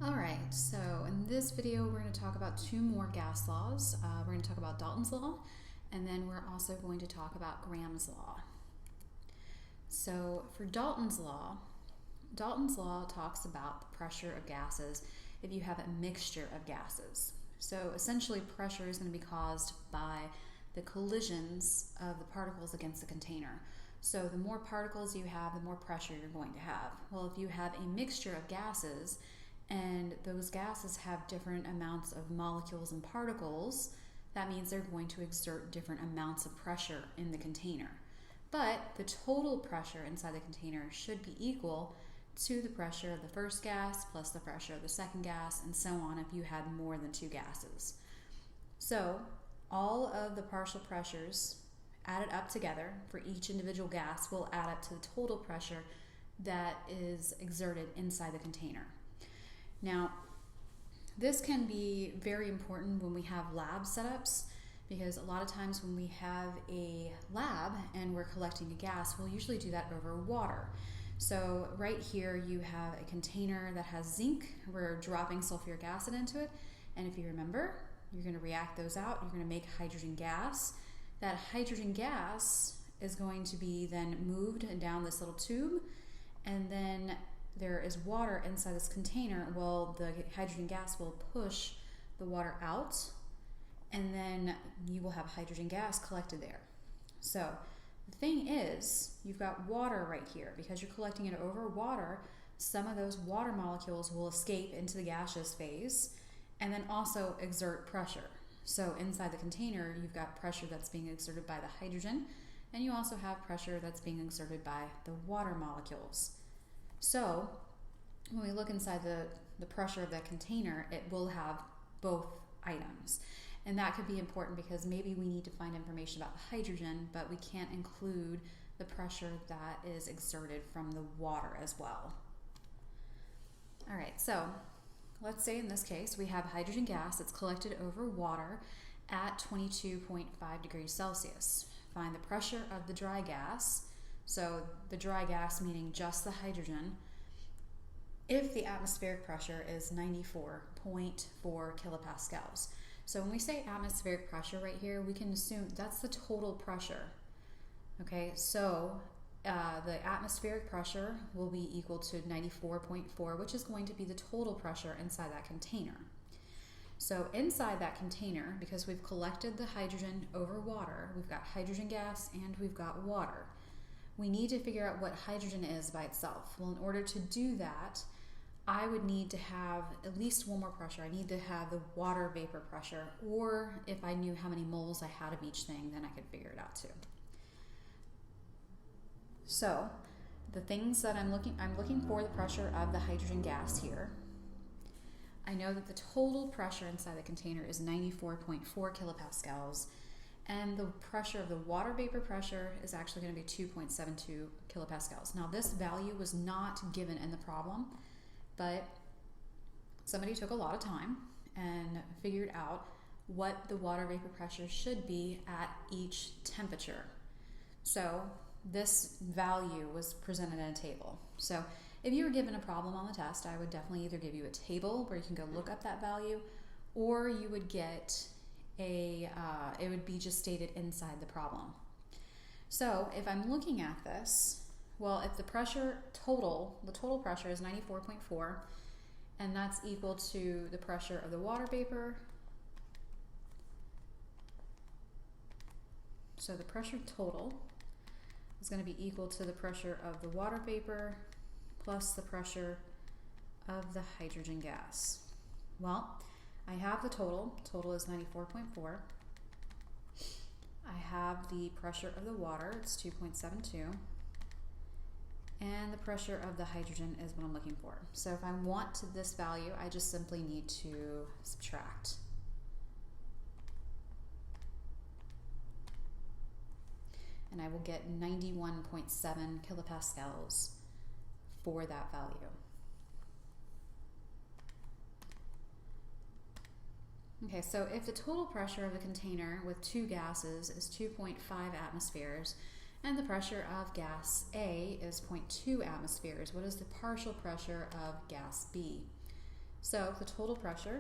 Alright, so in this video we're going to talk about two more gas laws. We're going to talk about Dalton's law, and then we're also going to talk about Graham's law. So for Dalton's law talks about the pressure of gases if you have a mixture of gases. So essentially pressure is going to be caused by the collisions of the particles against the container. So the more particles you have, the more pressure you're going to have. Well, if you have a mixture of gases, and those gases have different amounts of molecules and particles, that means they're going to exert different amounts of pressure in the container. But the total pressure inside the container should be equal to the pressure of the first gas plus the pressure of the second gas, and so on if you had more than two gases. So all of the partial pressures added up together for each individual gas will add up to the total pressure that is exerted inside the container. Now, this can be very important when we have lab setups, because a lot of times when we have a lab and we're collecting a gas, we'll usually do that over water. So right here you have a container that has zinc. We're dropping sulfuric acid into it, and if you remember, you're going to react those out. You're going to make hydrogen gas. That hydrogen gas is going to be then moved down this little tube, and then there is water inside this container. Well, the hydrogen gas will push the water out, and then you will have hydrogen gas collected there. So the thing is, you've got water right here. Because you're collecting it over water, some of those water molecules will escape into the gaseous phase and then also exert pressure. So inside the container, you've got pressure that's being exerted by the hydrogen, and you also have pressure that's being exerted by the water molecules. So when we look inside the pressure of that container, it will have both items. And that could be important because maybe we need to find information about the hydrogen, but we can't include the pressure that is exerted from the water as well. All right, so let's say in this case we have hydrogen gas that's collected over water at 22.5 degrees Celsius. Find the pressure of the dry gas. So the dry gas meaning just the hydrogen, if the atmospheric pressure is 94.4 kilopascals. So when we say atmospheric pressure right here, we can assume that's the total pressure. Okay, so the atmospheric pressure will be equal to 94.4, which is going to be the total pressure inside that container. So inside that container, because we've collected the hydrogen over water, we've got hydrogen gas and we've got water. We need to figure out what hydrogen is by itself. Well, in order to do that, I would need to have at least one more pressure. I need to have the water vapor pressure, or if I knew how many moles I had of each thing, then I could figure it out too. So the things that I'm looking for the pressure of the hydrogen gas here. I know that the total pressure inside the container is 94.4 kilopascals, and the pressure of the water vapor pressure is actually going to be 2.72 kilopascals. Now this value was not given in the problem, but somebody took a lot of time and figured out what the water vapor pressure should be at each temperature. So this value was presented in a table. So if you were given a problem on the test, I would definitely either give you a table where you can go look up that value, or you would get it would be just stated inside the problem. So if I'm looking at this, well, if the total pressure is 94.4, and that's equal to the pressure of the water vapor. So the pressure total is going to be equal to the pressure of the water vapor plus the pressure of the hydrogen gas. Well, I have the total. Total is 94.4. I have the pressure of the water. It's 2.72. And the pressure of the hydrogen is what I'm looking for. So if I want this value, I just simply need to subtract. And I will get 91.7 kilopascals for that value. Okay, so if the total pressure of the container with two gases is 2.5 atmospheres, and the pressure of gas A is 0.2 atmospheres, what is the partial pressure of gas B? So the total pressure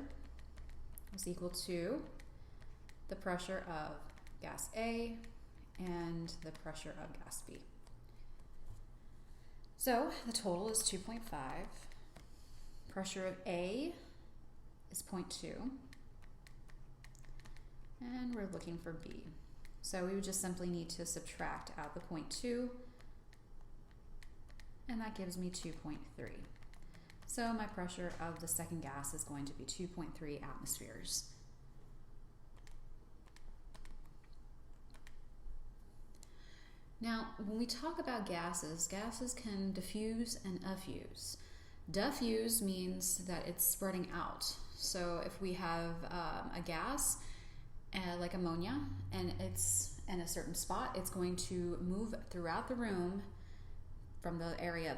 is equal to the pressure of gas A and the pressure of gas B. So the total is 2.5. Pressure of A is 0.2. And we're looking for B. So we would just simply need to subtract out the 0.2, and that gives me 2.3. So my pressure of the second gas is going to be 2.3 atmospheres. Now, when we talk about gases, gases can diffuse and effuse. Diffuse means that it's spreading out. So if we have a gas, like ammonia, and it's in a certain spot, it's going to move throughout the room from the area of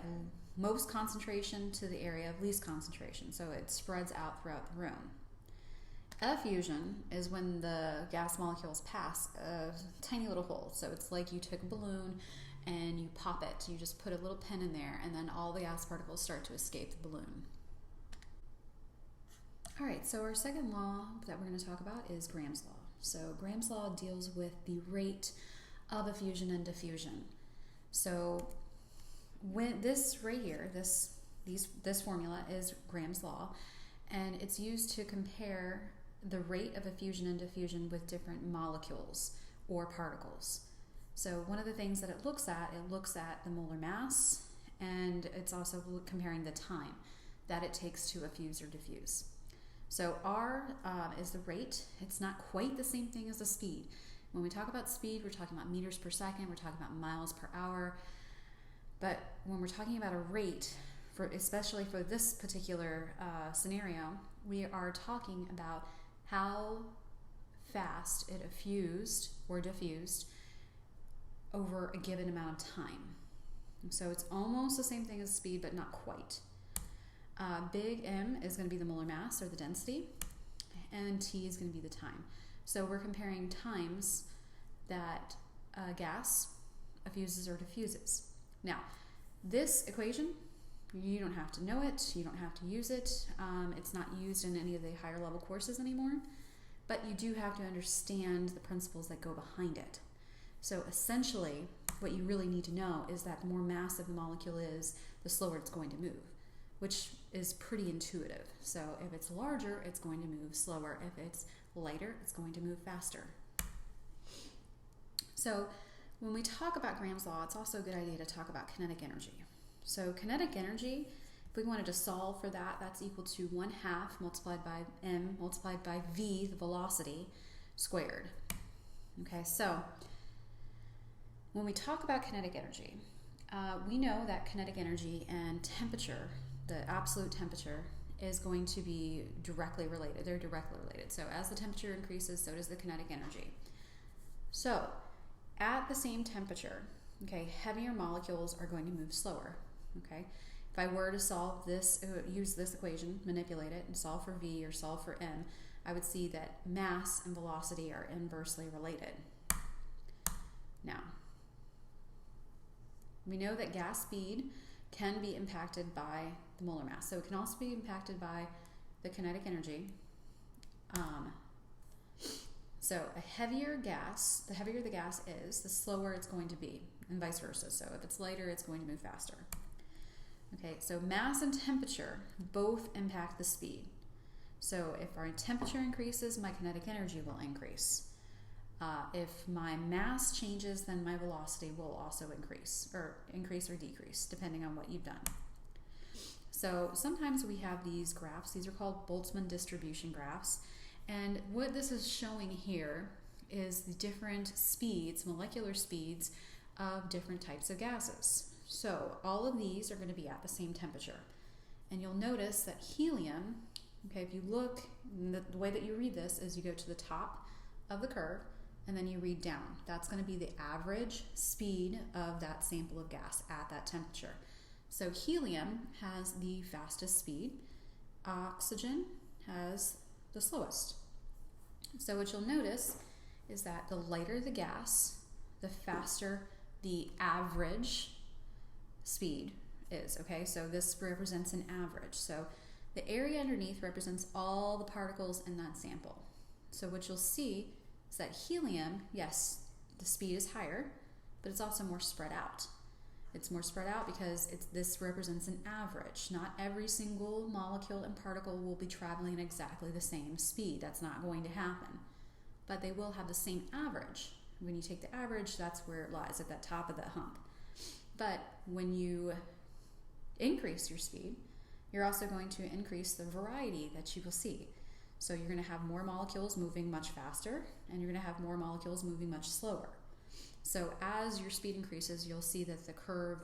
most concentration to the area of least concentration. So it spreads out throughout the room. Effusion is when the gas molecules pass a tiny little hole. So it's like you took a balloon and you pop it. You just put a little pin in there, and then all the gas particles start to escape the balloon. All right, so our second law that we're going to talk about is Graham's law. So Graham's law deals with the rate of effusion and diffusion. So when this right here, this formula is Graham's law, and it's used to compare the rate of effusion and diffusion with different molecules or particles. So one of the things that it looks at the molar mass, and it's also comparing the time that it takes to effuse or diffuse. So R is the rate. It's not quite the same thing as the speed. When we talk about speed, we're talking about meters per second, we're talking about miles per hour. But when we're talking about a rate, especially for this particular scenario, we are talking about how fast it effused or diffused over a given amount of time. So it's almost the same thing as speed, but not quite. Big M is going to be the molar mass or the density, and T is going to be the time. So we're comparing times that gas effuses or diffuses. Now, this equation, you don't have to know it, you don't have to use it. It's not used in any of the higher level courses anymore, but you do have to understand the principles that go behind it. So essentially, what you really need to know is that the more massive the molecule is, the slower it's going to move, which is pretty intuitive. So if it's larger, it's going to move slower. If it's lighter, it's going to move faster. So when we talk about Graham's law, it's also a good idea to talk about kinetic energy. So kinetic energy, if we wanted to solve for that, that's equal to 1/2 multiplied by m multiplied by v, the velocity, squared. Okay, so when we talk about kinetic energy, we know that kinetic energy and temperature, the absolute temperature, is going to be directly related. They're directly related. So as the temperature increases, so does the kinetic energy. So at the same temperature, okay, heavier molecules are going to move slower. Okay, if I were to solve this, use this equation, manipulate it, and solve for v or solve for m, I would see that mass and velocity are inversely related. Now, we know that gas speed can be impacted by the molar mass. So it can also be impacted by the kinetic energy. So a heavier gas, the heavier the gas is, the slower it's going to be, and vice versa. So if it's lighter, it's going to move faster. Okay, so mass and temperature both impact the speed. So if our temperature increases, my kinetic energy will increase. If my mass changes, then my velocity will also increase or decrease, depending on what you've done. So sometimes we have these graphs. These are called Boltzmann distribution graphs. And what this is showing here is the different speeds, molecular speeds, of different types of gases. So all of these are going to be at the same temperature. And you'll notice that helium, okay, if you look, the way that you read this is you go to the top of the curve, and then you read down. That's going to be the average speed of that sample of gas at that temperature. So helium has the fastest speed. Oxygen has the slowest. So what you'll notice is that the lighter the gas, the faster the average speed is, okay? So this represents an average. So The area underneath represents all the particles in that sample. So what you'll see is that helium, yes, the speed is higher, but it's also more spread out. It's more spread out because this represents an average. Not every single molecule and particle will be traveling at exactly the same speed. That's not going to happen. But they will have the same average. When you take the average, that's where it lies, at that top of that hump. But when you increase your speed, you're also going to increase the variety that you will see. So you're going to have more molecules moving much faster, and you're going to have more molecules moving much slower. So as your speed increases, you'll see that the curve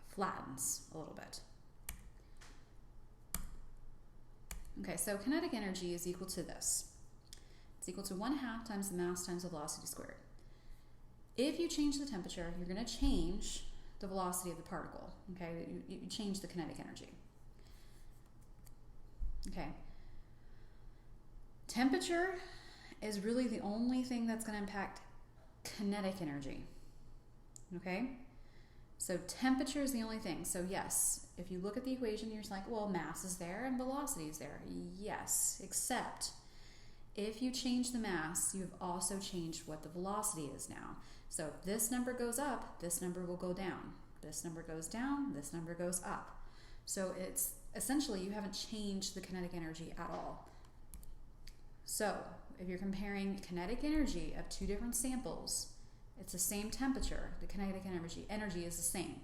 flattens a little bit. Okay, so kinetic energy is equal to this. It's equal to 1/2 times the mass times the velocity squared. If you change the temperature, you're going to change the velocity of the particle. Okay, you change the kinetic energy. Okay. Temperature is really the only thing that's going to impact kinetic energy. Okay? So temperature is the only thing. So yes, if you look at the equation, you're just like, well, mass is there and velocity is there. Yes, except if you change the mass, you've also changed what the velocity is now. So if this number goes up, this number will go down. This number goes down, this number goes up. So it's essentially you haven't changed the kinetic energy at all. So if you're comparing kinetic energy of two different samples, it's the same temperature. The kinetic energy is the same.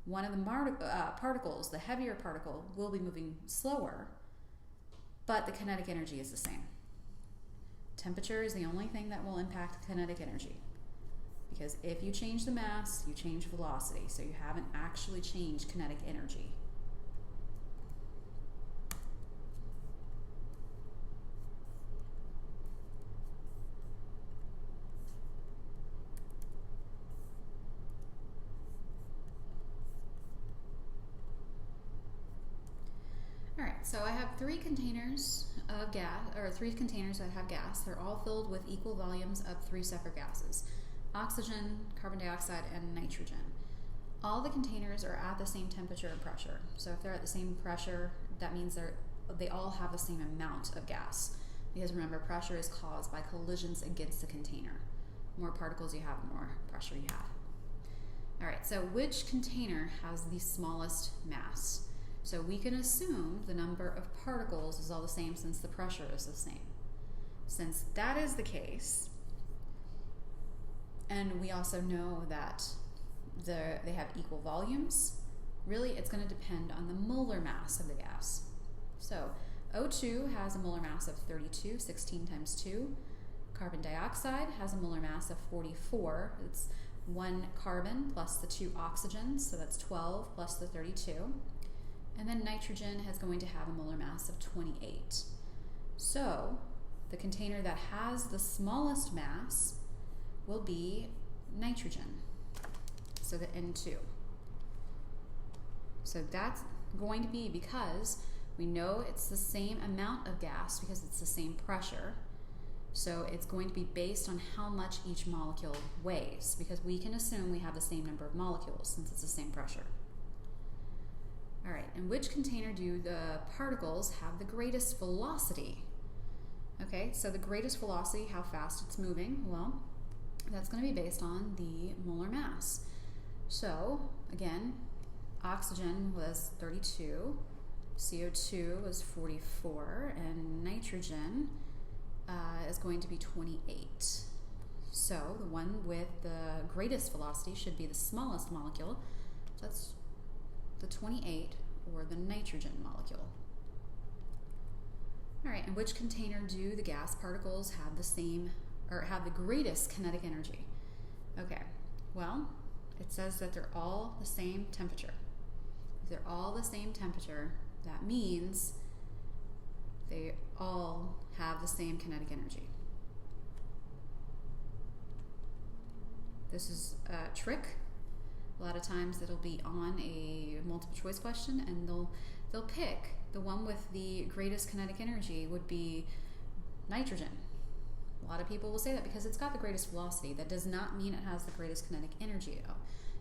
One of the particles, the heavier particle, will be moving slower, but the kinetic energy is the same. Temperature is the only thing that will impact kinetic energy. Because if you change the mass, you change velocity. So you haven't actually changed kinetic energy. Alright, so I have three containers of gas, or three containers that have gas. They're all filled with equal volumes of three separate gases: oxygen, carbon dioxide, and nitrogen. All the containers are at the same temperature and pressure. So if they're at the same pressure, that means they all have the same amount of gas. Because remember, pressure is caused by collisions against the container. The more particles you have, the more pressure you have. Alright, so which container has the smallest mass? So we can assume the number of particles is all the same since the pressure is the same. Since that is the case, and we also know that they have equal volumes, really it's going to depend on the molar mass of the gas. So O2 has a molar mass of 32, 16 times 2. Carbon dioxide has a molar mass of 44. It's 1 carbon plus the 2 oxygens, so that's 12 plus the 32. And then nitrogen is going to have a molar mass of 28. So the container that has the smallest mass will be nitrogen, so the N2. So that's going to be because we know it's the same amount of gas because it's the same pressure. So it's going to be based on how much each molecule weighs, because we can assume we have the same number of molecules since it's the same pressure. All right, in which container do the particles have the greatest velocity? Okay, so the greatest velocity, how fast it's moving, well, that's going to be based on the molar mass. So, again, oxygen was 32, CO2 was 44, and nitrogen is going to be 28. So, the one with the greatest velocity should be the smallest molecule. So that's the 28, or the nitrogen molecule. All right, in which container do the gas particles have the same, or have the greatest kinetic energy? Okay, well, it says that they're all the same temperature. If they're all the same temperature, that means they all have the same kinetic energy. This is a trick. A lot of times it'll be on a multiple choice question, and they'll pick the one with the greatest kinetic energy would be nitrogen. A lot of people will say that because it's got the greatest velocity. That does not mean it has the greatest kinetic energy.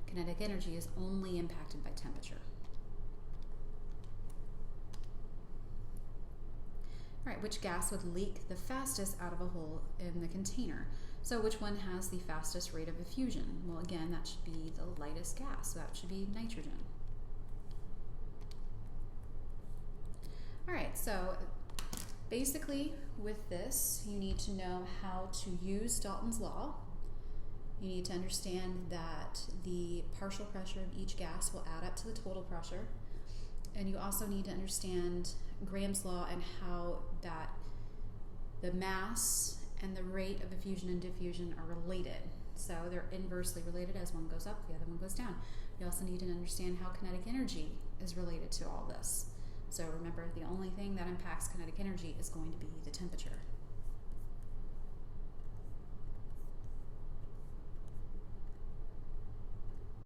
Kinetic energy is only impacted by temperature. All right, which gas would leak the fastest out of a hole in the container? So which one has the fastest rate of diffusion? Well, again, that should be the lightest gas, so that should be nitrogen. All right, so basically with this, you need to know how to use Dalton's law. You need to understand that the partial pressure of each gas will add up to the total pressure. And you also need to understand Graham's law and how that the mass and the rate of effusion and diffusion are related. So they're inversely related. As one goes up, the other one goes down. You also need to understand how kinetic energy is related to all this. So remember, the only thing that impacts kinetic energy is going to be the temperature.